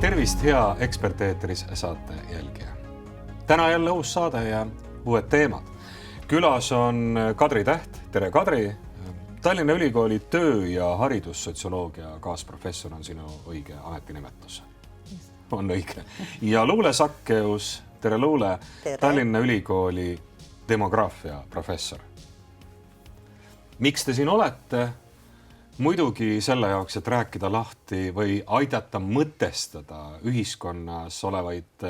Tervist, hea Eksperteetris saate jälgija. Täna jälle uus saade ja uued teemad. Külas on Kadri Täht. Tere, Kadri. Tallinna Ülikooli töö- ja haridussotsioloogia kaasprofessor on sinu õige ametinimetus. On õige. Ja Luule Sakkeus. Tere, Luule. Tere. Tallinna Ülikooli demograafia professor. Miks te siin olete? Muidugi selle jaoks, et rääkida lahti või aidata mõtestada ühiskonnas olevaid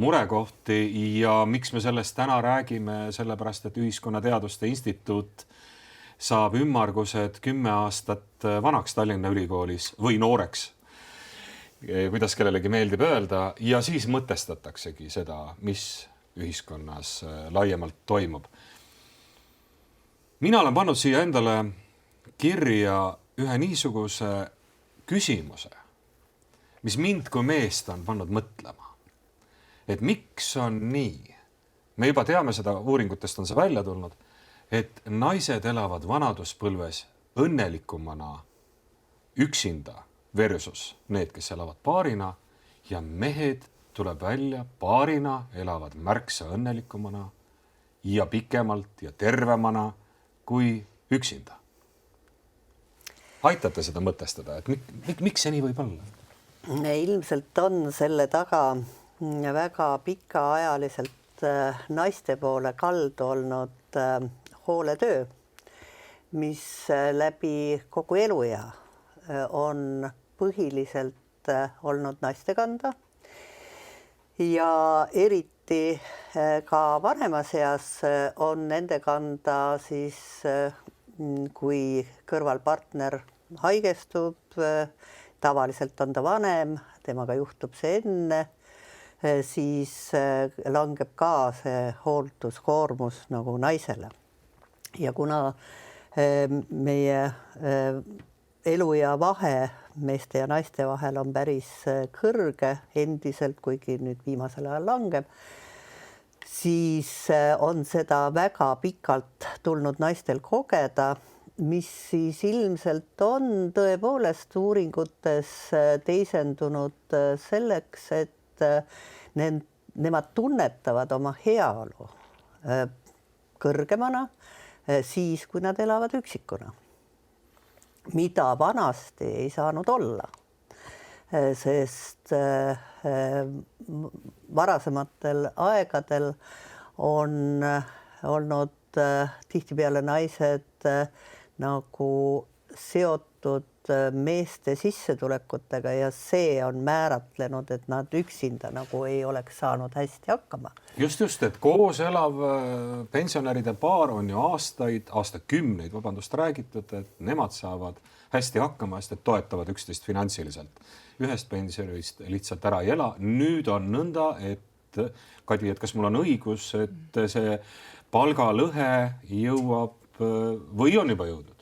murekohti ja miks me sellest täna räägime, sellepärast, et Ühiskonnateaduste Instituut saab ümmargused 10 aastat vanaks Tallinna Ülikoolis või nooreks, kuidas kellelegi meeldib öelda, ja siis mõtestataksegi seda, mis ühiskonnas laiemalt toimub. Mina olen pannud siia endale kirja ühe niisuguse küsimuse, mis mind kui meest on pannud mõtlema. Et miks on nii? Me juba teame seda, uuringutest on see välja tulnud, et naised elavad vanaduspõlves õnnelikumana üksinda versus need, kes elavad paarina, ja mehed tuleb välja paarina, elavad märksa õnnelikumana ja pikemalt ja tervemana kui üksinda. Aitate seda mõtestada, et miks see nii võib olla? Ilmselt on selle taga väga pikaajaliselt naiste poole kaldu olnud hooletöö, mis läbi kogu eluea on põhiliselt olnud naiste kanda. Ja eriti ka vanemas eas on nende kanda siis, kui kõrvalpartner haigestub, tavaliselt on ta vanem, temaga juhtub see enne, siis langeb ka see hoolduskoormus nagu naisele. Ja kuna meie eluea vahe meeste ja naiste vahel on päris kõrge endiselt, kuigi nüüd viimasel ajal langeb, siis on seda väga pikalt tulnud naistel kogeda, mis siis ilmselt on tõepoolest uuringutes teisendunud selleks, et nemad tunnetavad oma heaolu kõrgemana siis, kui nad elavad üksikuna. Mida vanasti ei saanud olla, sest varasematel aegadel on olnud tihtipeale naised nagu seotud meeste sissetulekutega ja see on määratlenud, et nad üksinda nagu ei oleks saanud hästi hakkama. Just, et koos elav pensionäride paar on ju aastakümneid räägitud, et nemad saavad hästi hakkama, sest et toetavad üksteist finantsiliselt. Ühest pensionist lihtsalt ära ei ela. Nüüd on nõnda, et Kadi, et kas mul on õigus, et see palgalõhe jõuab või on juba jõudnud?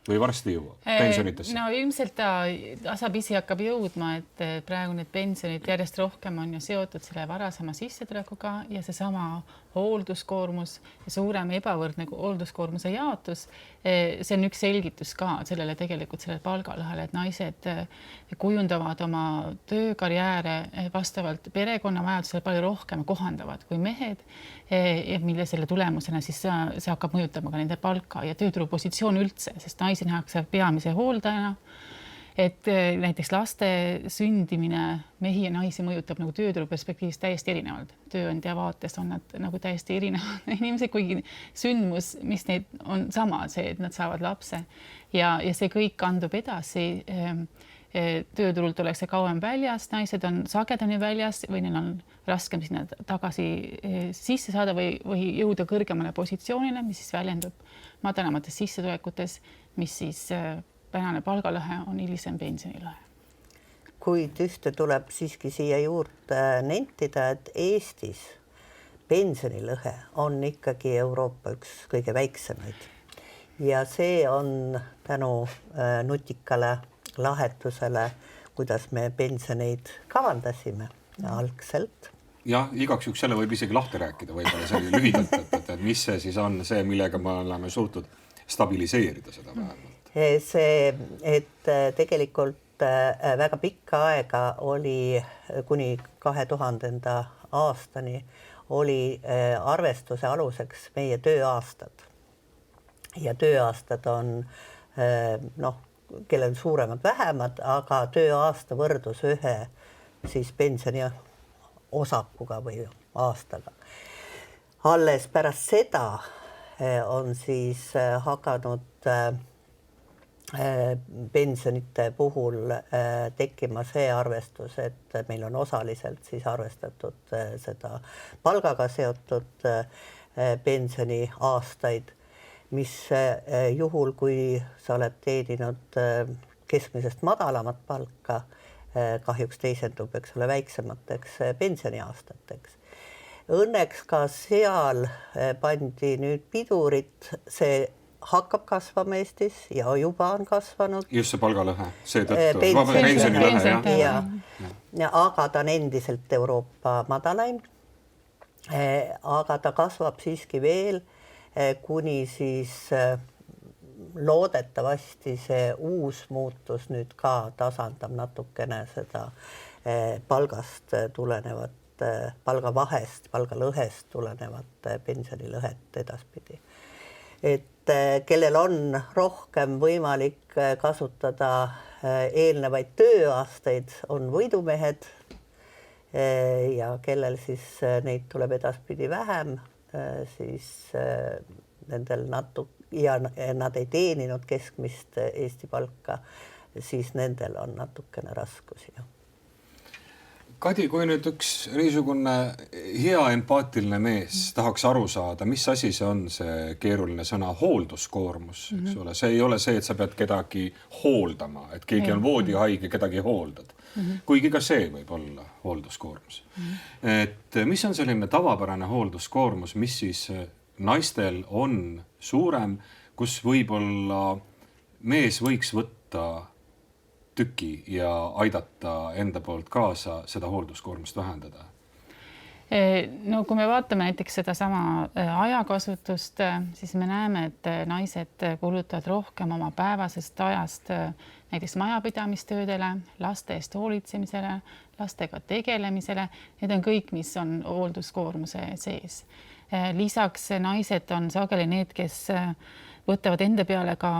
Või varsti jõuab pensionitesse? No ilmselt ta tasapisi hakkab jõudma, et praegu need pensionid järjest rohkem on ju seotud selle varasema sissetulekuga ja seesama hoolduskoormus ja suurem ebavõrdne hoolduskoormuse jaotus. See on üks selgitus ka sellele tegelikult sellele palgalõhele, et naised kujundavad oma töökarjääre vastavalt perekonna vajadusele palju rohkem kohandavad kui mehed, mille selle tulemusena siis see hakkab mõjutama ka nende palka ja tööturupositsioon üldse, sest naisi nähakse peamise hooldajana, et näiteks laste sündimine mehi ja naisi mõjutab nagu tööturu perspektiivist täiesti erinevalt. Tööandja vaates on nad nagu täiesti erinevad inimesed, kuigi sündmus, mis neid on sama, see, et nad saavad lapse ja see kõik kandub edasi. Tööturult ollakse kauem väljas, naised on sagedamini väljas või neil on raskem sinna tagasi sisse saada või jõuda kõrgemale positsioonile, mis siis väljendub madalamates sissetulekutes, mis siis tänane palgalõhe on hilisem pensionilõhe. Kuid ühte tuleb siiski siia juurde nentida, et Eestis pensionilõhe on ikkagi Euroopa üks kõige väiksemaid. Ja see on tänu nutikale lahendusele, kuidas me pensioneid kavandasime algselt. Jah, igaks juhuks selle võib isegi lahti rääkida, võib-olla see oli lühidalt, et mis see siis on see, millega me oleme suutnud stabiliseerida seda vähemalt. See, et tegelikult väga pikka aega oli kuni 2000. aastani oli arvestuse aluseks meie tööaastad. Ja tööaastad on kellel suuremad vähemad, aga tööaasta võrdus ühe siis pensioni osakuga või aastaga. Alles pärast seda on siis hakanud pensionite puhul tekkima see arvestus, et meil on osaliselt siis arvestatud seda palgaga seotud pensioni aastaid, mis juhul, kui sa oled teeninud keskmisest madalamat palka, kahjuks teisendub, eks ole, väiksemateks pensioniaastateks. Õnneks ka seal pandi nüüd pidurit, see hakkab kasvama Eestis ja juba on kasvanud. Just see palgalõhe, seetõttu pensionilõhe, ja aga ta on endiselt Euroopa madalaim, aga ta kasvab siiski veel, kuni siis loodetavasti see uus muutus nüüd ka tasandab natukene seda palgast tulenevat, palgavahest, palgalõhest tulenevat pensionilõhet edaspidi. Et kellel on rohkem võimalik kasutada eelnevaid tööaastaid, on võidumehed ja kellel siis neid tuleb edaspidi vähem, siis nendel ja nad ei teeninud keskmist Eesti palka, siis nendel on natukene raskusi. Kadi, kui nüüd üks niisugune hea empaatiline mees tahaks aru saada, mis asi see on, see keeruline sõna hoolduskoormus, eks ole, see ei ole see, et sa pead kedagi hooldama, et keegi on voodihaige, kedagi hooldad. Kuigi ka see võib olla hoolduskoormus. Et mis on selline tavapärane hoolduskoormus, mis siis naistel on suurem, kus võib-olla mees võiks võtta tüki ja aidata enda poolt kaasa seda hoolduskoormust vähendada? No kui me vaatame näiteks seda sama ajakasutust, siis me näeme, et naised kulutavad rohkem oma päevasest ajast näiteks majapidamistöödele, laste eest hoolitsemisele, lastega tegelemisele. Need on kõik, mis on hoolduskoormuse sees. Lisaks naised on sageli need, kes võtavad enda peale ka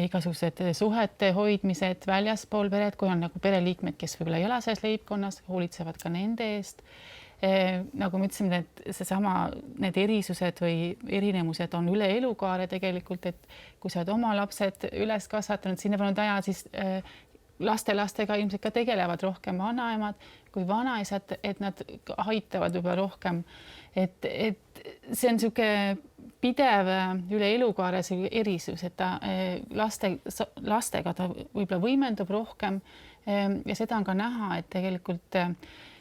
igasugused suhete hoidmised väljaspool peret, kui on nagu pereliikmed, kes võib-olla ei ela selles leibkonnas, hoolitsevad ka nende eest. Nagu me ütlesime, need erisused või erinemused on üle elukaare tegelikult, et kui sa oled oma lapsed üles kasvatanud, sinna pannud aja, siis lastega ilmselt ka tegelevad rohkem vanaemad kui vanaisad, et nad aitavad juba rohkem. Et see on niisugune pidev üle elukaare erisus, et ta lastega ta võib-olla võimendub rohkem ja seda on ka näha, et tegelikult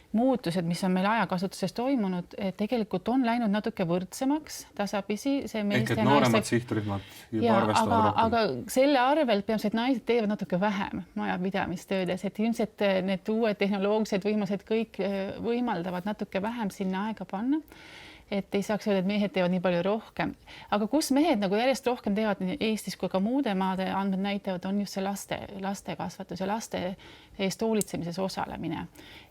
muutused, mis on meil ajakasutuses toimunud, tegelikult on läinud natuke võrdsemaks tasapisi. Ehk et nooremad sihtrühmad juba arvestavad rohkem. Aga selle arvelt peamiselt naised teevad natuke vähem majapidamistöödes, et ilmselt need uued tehnoloogilised võimalused kõik võimaldavad natuke vähem sinna aega panna. Et ei saaks öelda, et mehed teevad nii palju rohkem. Aga kus mehed nagu järjest rohkem teevad nii Eestis kui ka muude maade andmed näitavad, on just see laste kasvatus ja laste eest hoolitsemises osalemine.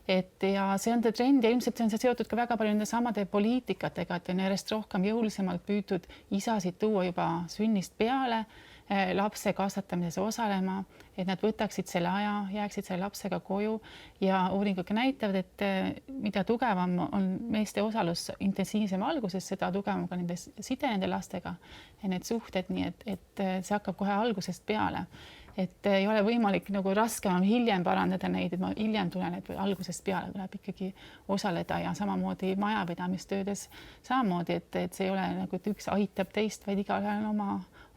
Ja see on trend ja ilmselt on see seotud ka väga palju nende samade poliitikatega, et on järjest rohkem jõulisemalt püütud isasid tuua juba sünnist peale lapse kasvatamises osalema, et nad võtaksid selle aja, jääksid selle lapsega koju ja uuringud näitavad, et mida tugevam on meeste osalus intensiivsem alguses, seda tugevam ka nende side nende lastega ja need suhted, nii et see hakkab kohe algusest peale. Et ei ole võimalik nagu raskem hiljem parandada neid, et ma hiljem tulen, et algusest peale tuleb ikkagi osaleda ja samamoodi majapidamistöödes samamoodi, et see ei ole nagu, et üks aitab teist, vaid igalühel on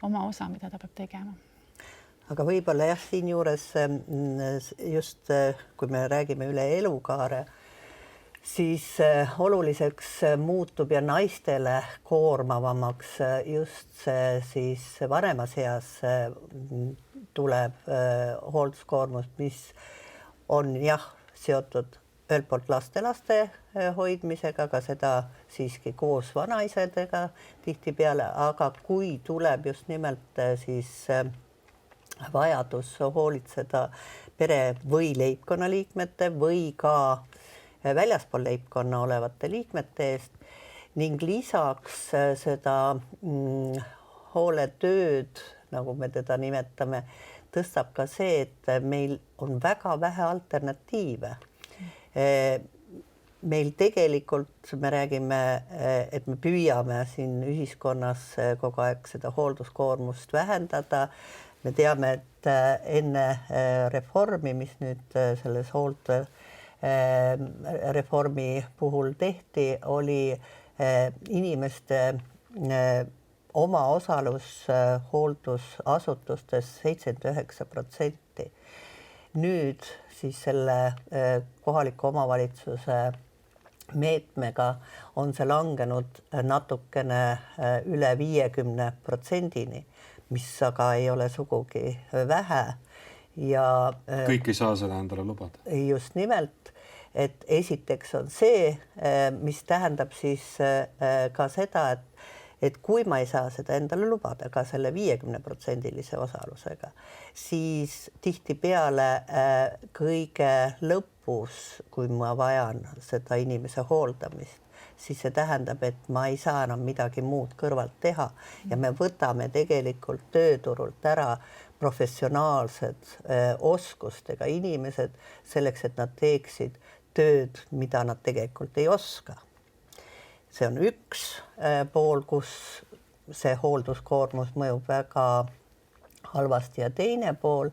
oma osa, mida ta peab tegema. Aga võib-olla jah, siin juures just kui me räägime üle elukaare, siis oluliseks muutub ja naistele koormavamaks just see siis vanemas eas tuleb hoolduskoormus, mis on jah seotud ühelt poolt laste hoidmisega, ka seda siiski koos vanaisadega tihtipeale, aga kui tuleb just nimelt siis vajadus hoolitseda pere või leibkonna liikmete või ka väljaspool leibkonna olevate liikmete eest ning lisaks seda hooletööd, nagu me teda nimetame, tõstab ka see, et meil on väga vähe alternatiive. Meil tegelikult me räägime, et me püüame siin ühiskonnas kogu aeg seda hoolduskoormust vähendada. Me teame, et enne reformi, mis nüüd selles reformi puhul tehti, oli inimeste omaosalus hooldusasutustes 79%. Nüüd siis selle kohaliku omavalitsuse meetmega on see langenud natukene üle 50%-ni, mis aga ei ole sugugi vähe. Ja kõik ei saa seda endale lubada. Just nimelt, et esiteks on see, mis tähendab siis ka seda, et kui ma ei saa seda endale lubada ka selle 50%-lise osalusega, siis tihtipeale kõige lõpus, kui ma vajan seda inimese hooldamist, siis see tähendab, et ma ei saa enam midagi muud kõrvalt teha ja me võtame tegelikult tööturult ära professionaalsed oskustega inimesed selleks, et nad teeksid tööd, mida nad tegelikult ei oska. See on üks pool, kus see hoolduskoormus mõjub väga halvasti ja teine pool,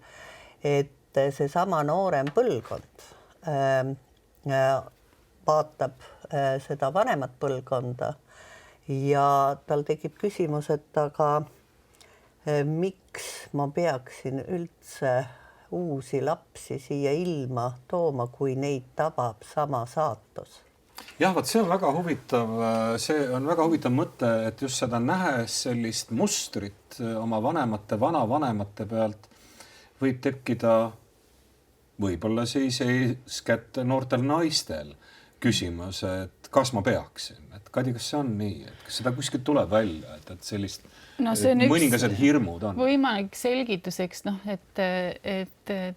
et seesama noorem põlvkond vaatab seda vanemat põlvkonda ja tal tekib küsimus, et aga miks ma peaksin üldse uusi lapsi siia ilma tooma, kui neid tabab sama saatus? Jah, vaat see on väga huvitav mõte, et just seda nähes sellist mustrit oma vanavanemate pealt võib tekkida võib-olla siis eeskätt noortel naistel küsimus, et kas ma peaksin, et Kadi, kas see on nii, et kas seda kuskilt tuleb välja, et sellist mõningased hirmud on? Võimalik selgituseks, et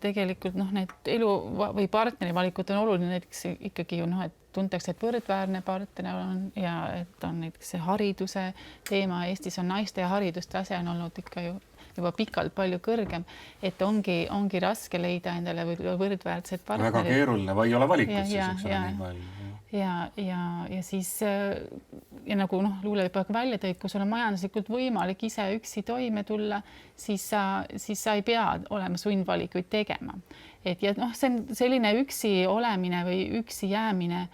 tegelikult need elu või partneri valikud on oluline, näiteks ikkagi ju et tuntakse, et võrdväärne partner on ja et on näiteks see hariduse teema. Eestis on naiste haridustase on olnud ikka ju juba pikalt palju kõrgem, et ongi raske leida endale võrdväärset partnerit. Väga keeruline või ei ole valikut siis, eks ole nii palju. Ja siis ja nagu Luule juba välja tõid, kui sul on majanduslikult võimalik ise üksi toime tulla, siis sa ei pea olema sundvalikuid tegema. Ja see on selline üksi olemine või üksi jäämine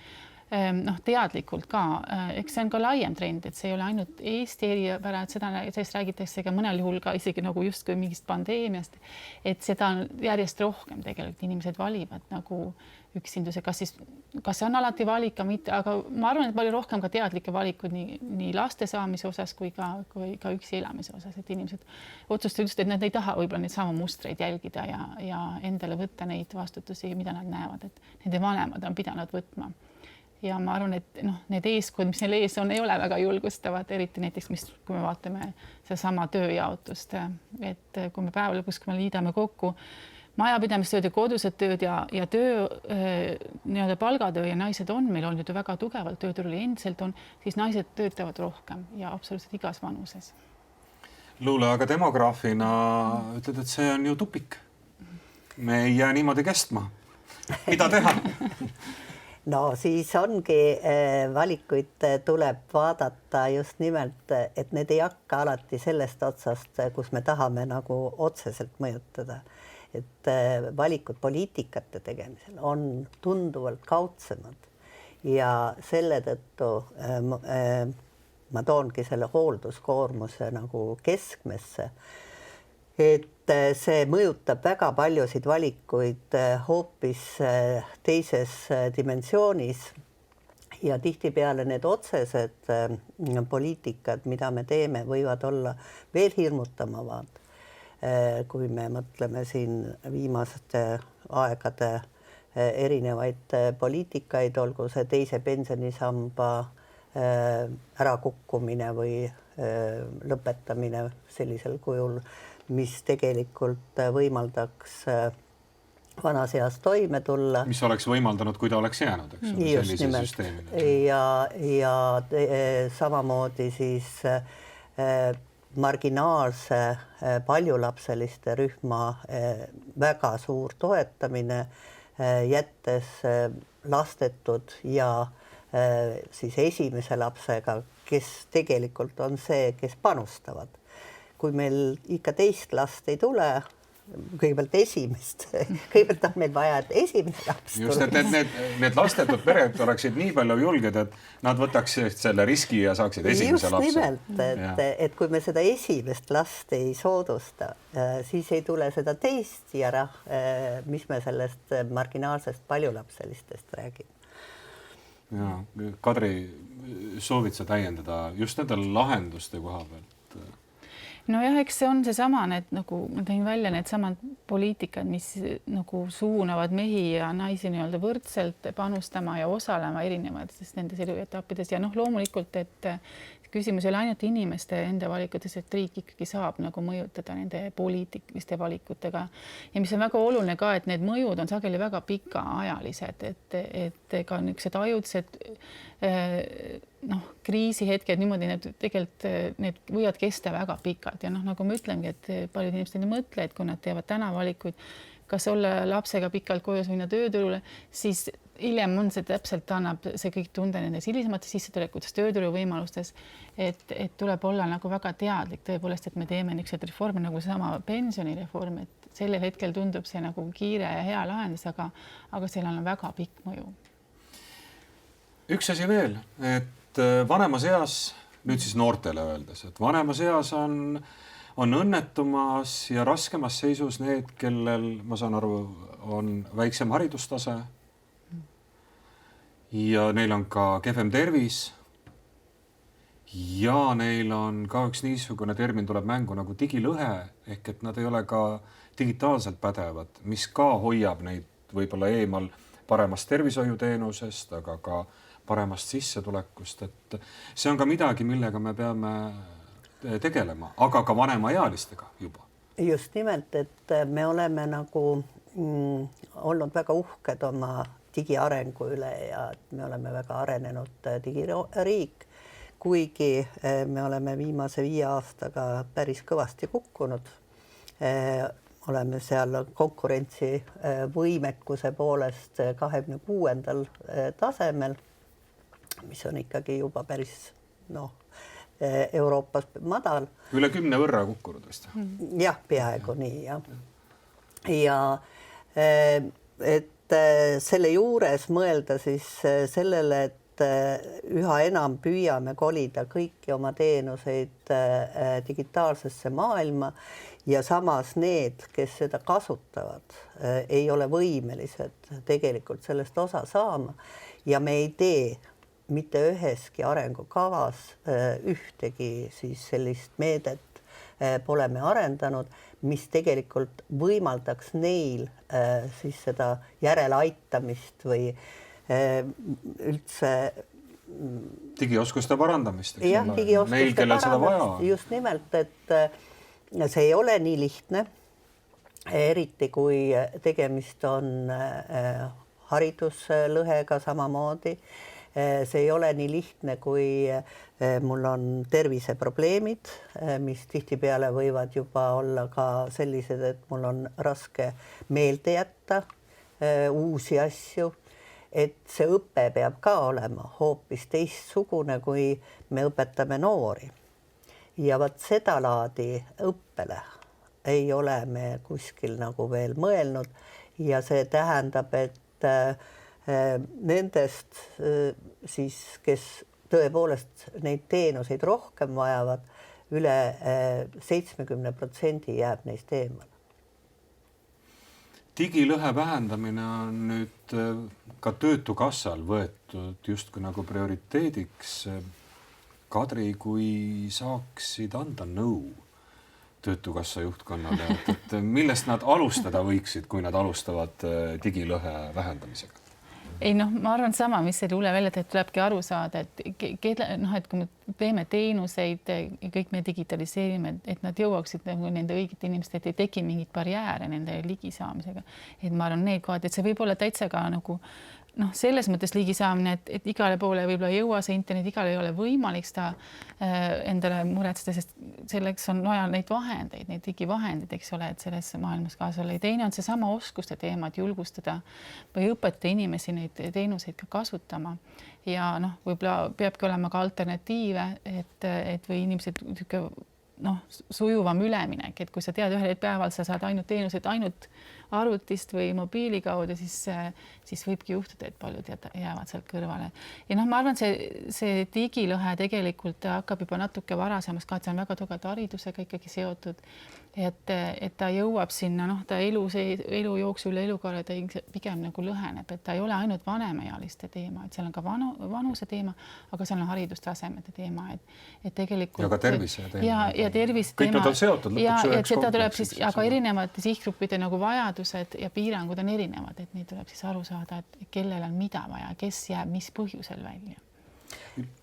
teadlikult ka, eks see on ka laiem trend, et see ei ole ainult Eesti eripära, et sellest räägitakse ka mõnel juhul ka isegi nagu justkui mingist pandeemiast, et seda on järjest rohkem tegelikult inimesed valivad nagu üksinduse, kas see on alati valik, aga ma arvan, et palju rohkem ka teadlikke valikud nii laste saamise osas kui ka üksi elamise osas, et inimesed otsustavad just, et nad ei taha võib-olla neid samu mustreid jälgida ja endale võtta neid vastutusi, mida nad näevad, et nende vanemad on pidanud võtma. Ja ma arvan, et need eeskujud, mis neil ees on, ei ole väga julgustavad, eriti näiteks, kui me vaatame seesama tööjaotust, et kui me päeva lõpus, kui me liidame kokku majapidamistööd ja kodused tööd ja töö, nii-öelda palgatöö ja naised on meil olnud ju väga tugevalt tööturul ja endiselt on, siis naised töötavad rohkem ja absoluutselt igas vanuses. Luule, aga demograafina ütled, et see on ju tupik. Me ei jää niimoodi kestma. Mida teha? No siis ongi valikuid tuleb vaadata just nimelt, et need ei hakka alati sellest otsast, kus me tahame nagu otseselt mõjutada. Et valikud poliitikate tegemisel on tunduvalt kaudsemad ja selle tõttu ma toongi selle hoolduskoormuse nagu keskmesse, et see mõjutab väga paljusid valikuid hoopis teises dimensioonis ja tihtipeale need otsesed poliitikad, mida me teeme, võivad olla veel hirmutamavad. Kui me mõtleme siin viimaste aegade erinevaid poliitikaid, olgu see teise pensionisamba ärakukkumine või lõpetamine sellisel kujul, mis tegelikult võimaldaks vanas eas toime tulla. Mis oleks võimaldanud, kui ta oleks jäänud, eks ole, sellise süsteemine. Ja samamoodi siis marginaalse paljulapseliste rühma väga suur toetamine, jättes lastetud ja siis esimese lapsega, kes tegelikult on see, kes panustavad. Kui meil ikka teist last ei tule, kõigepealt esimest, kõigepealt on meil vaja, et esimene laps just, et need lastetud pered oleksid nii palju julged, et nad võtaksid selle riski ja saaksid esimese lapse. Just nimelt, et kui me seda esimest last ei soodusta, siis ei tule seda teist ja mis me sellest marginaalsest paljulapselistest räägime. Ja, Kadri, soovid sa täiendada just nende lahenduste koha pealt? Nojah, eks see on seesama, et nagu ma tõin välja need samad poliitikad, mis nagu suunavad mehi ja naisi nii-öelda võrdselt panustama ja osalema erinevates nendes eluetappides ja loomulikult, et küsimus ei ole ainult inimeste enda valikutes, et riik ikkagi saab nagu mõjutada nende poliitiliste valikutega ja mis on väga oluline ka, et need mõjud on sageli väga pikaajalised, et ka niisugused ajutised kriisihetked niimoodi tegelikult need võivad kesta väga pikalt ja nagu ma ütlengi, et paljud inimesed ei mõtle, et kui nad teevad täna valikuid, kas olla lapsega pikalt kojus minna tööturule, siis hiljem on see täpselt, annab see kõik tunde nendes hilisemates sissetulekutes, tööturu võimalustes, et tuleb olla nagu väga teadlik tõepoolest, et me teeme niisugused reforme nagu sama pensionireform, et sellel hetkel tundub see nagu kiire ja hea lahendus, aga sellel on väga pikk mõju. Üks asi veel, et vanemas eas, nüüd siis noortele öeldes, et vanemas eas on õnnetumas ja raskemas seisus need, kellel, ma saan aru, on väiksem haridustase ja neil on ka kehvem tervis ja neil on ka üks niisugune termin tuleb mängu nagu digilõhe, ehk et nad ei ole ka digitaalselt pädevad, mis ka hoiab neid võib-olla eemal paremast tervishoiuteenusest, aga ka paremast sissetulekust, et see on ka midagi, millega me peame tegelema, aga ka vanemaealistega juba. Just nimelt, et me oleme nagu olnud väga uhked oma digiarengu üle ja me oleme väga arenenud digiriik, kuigi me oleme viimase 5 aastaga päris kõvasti kukkunud. Oleme seal konkurentsi võimekuse poolest 26. tasemel, mis on ikkagi juba päris Euroopas madal. Üle 10 võrra kukkunud vist. Jah, peaaegu nii, jah. Ja et selle juures mõelda siis sellele, et üha enam püüame kolida kõiki oma teenuseid digitaalsesse maailma ja samas need, kes seda kasutavad, ei ole võimelised tegelikult sellest osa saama ja me ei tee mitte üheski arengukavas ühtegi siis sellist meedet pole me arendanud, mis tegelikult võimaldaks neil siis seda järeleaitamist või üldse digioskuste parandamist. Jah, digioskuste parandamist, just nimelt, et see ei ole nii lihtne, eriti kui tegemist on hariduslõhega samamoodi. See ei ole nii lihtne, kui mul on terviseprobleemid, mis tihtipeale võivad juba olla ka sellised, et mul on raske meelde jätta uusi asju, et see õpe peab ka olema hoopis teistsugune, kui me õpetame noori. Ja vaat seda laadi õppele ei ole me kuskil nagu veel mõelnud ja see tähendab, et nendest siis, kes tõepoolest neid teenuseid rohkem vajavad, üle 70% jääb neist eemal. Digilõhe vähendamine on nüüd ka Töötukassal võetud justkui nagu prioriteediks. Kadri, kui saaksid anda nõu Töötukassa juhtkonnale, et millest nad alustada võiksid, kui nad alustavad digilõhe vähendamisega? ei noh, ma arvan sama, mis see Luule välja teeb, tulebki aru saada, et et kui me teeme teenuseid ja kõik me digitaliseerime, et nad jõuaksid nagu nende õigete inimeste, et ei teki mingit barjääre nende ligisaamisega. Et ma arvan, need kohad, et see võib olla täitsa ka nagu selles mõttes ligisaamine, et igale poole võib-olla ei jõua see internet, igale ei ole võimalik seda endale muretseda, sest selleks on vaja neid vahendeid, neid digivahendeid, eks ole, et selles maailmas kaasa olla. Ja teine on seesama oskuste teema, et julgustada või õpetada inimesi neid teenuseid ka kasutama. Ja võib-olla peabki olema ka alternatiive, et või inimesed sujuvam üleminek, et kui sa tead ühel päeval sa saad ainult teenuseid ainult arvutist või mobiili kaudu, siis võibki juhtuda, et paljud jäävad sealt kõrvale. Ja ma arvan, see digilõhe tegelikult hakkab juba natuke varasemast ka, et see on väga tugevalt haridusega ikkagi seotud, et ta jõuab sinna, ta elu jooksul üle elukaare ta pigem nagu lõheneb, et ta ei ole ainult vanemaealiste teema, et seal on ka vanuse teema, aga seal on haridustasemete teema, et tegelikult ja ka tervise teema. Ja tervise kõik teema. Kõik on seotud lõpuks üheks seda tuleb siis, aga erinevate sihtgruppide nagu vajadused ja piirangud on erinevad, et neid tuleb siis aru saada, et kellel on mida vaja, kes jääb mis põhjusel välja.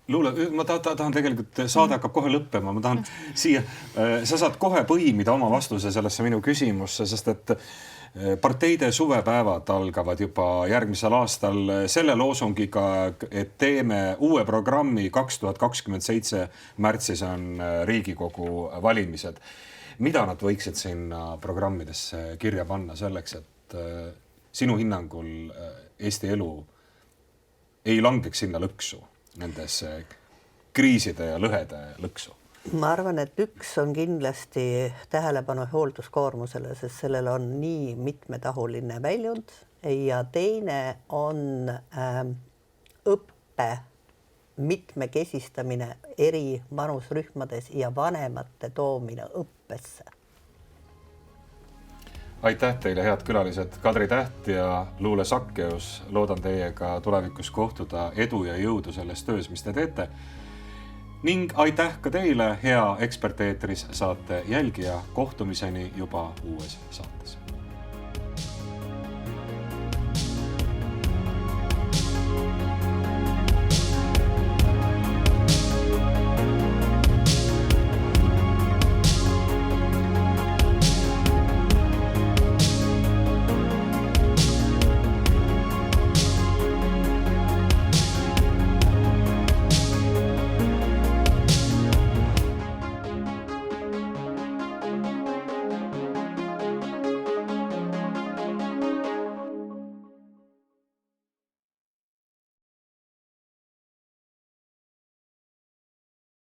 Luule, ma tahan tegelikult, saade hakkab kohe lõppema, ma tahan siia, sa saad kohe põimida oma vastuse sellesse minu küsimusse, sest et parteide suvepäevad algavad juba järgmisel aastal selle loosungiga, et teeme uue programmi 2027 märtsis on Riigikogu valimised. Mida nad võiksid sinna programmidesse kirja panna selleks, et sinu hinnangul Eesti elu ei langeks sinna lõksu, nendes kriiside ja lõhede lõksu? Ma arvan, et üks on kindlasti tähelepanu hoolduskoormusele, sest sellel on nii mitmetahuline väljund ja teine on õppe mitmekesistamine eri vanusrühmades ja vanemate toomine õppesse. Aitäh teile, head külalised, Kadri Täht ja Luule Sakkeus. Loodan teiega tulevikus kohtuda, edu ja jõudu selles töös, mis te teete. Ning aitäh ka teile, hea Eksperteetris saate jälgija, kohtumiseni juba uues saates.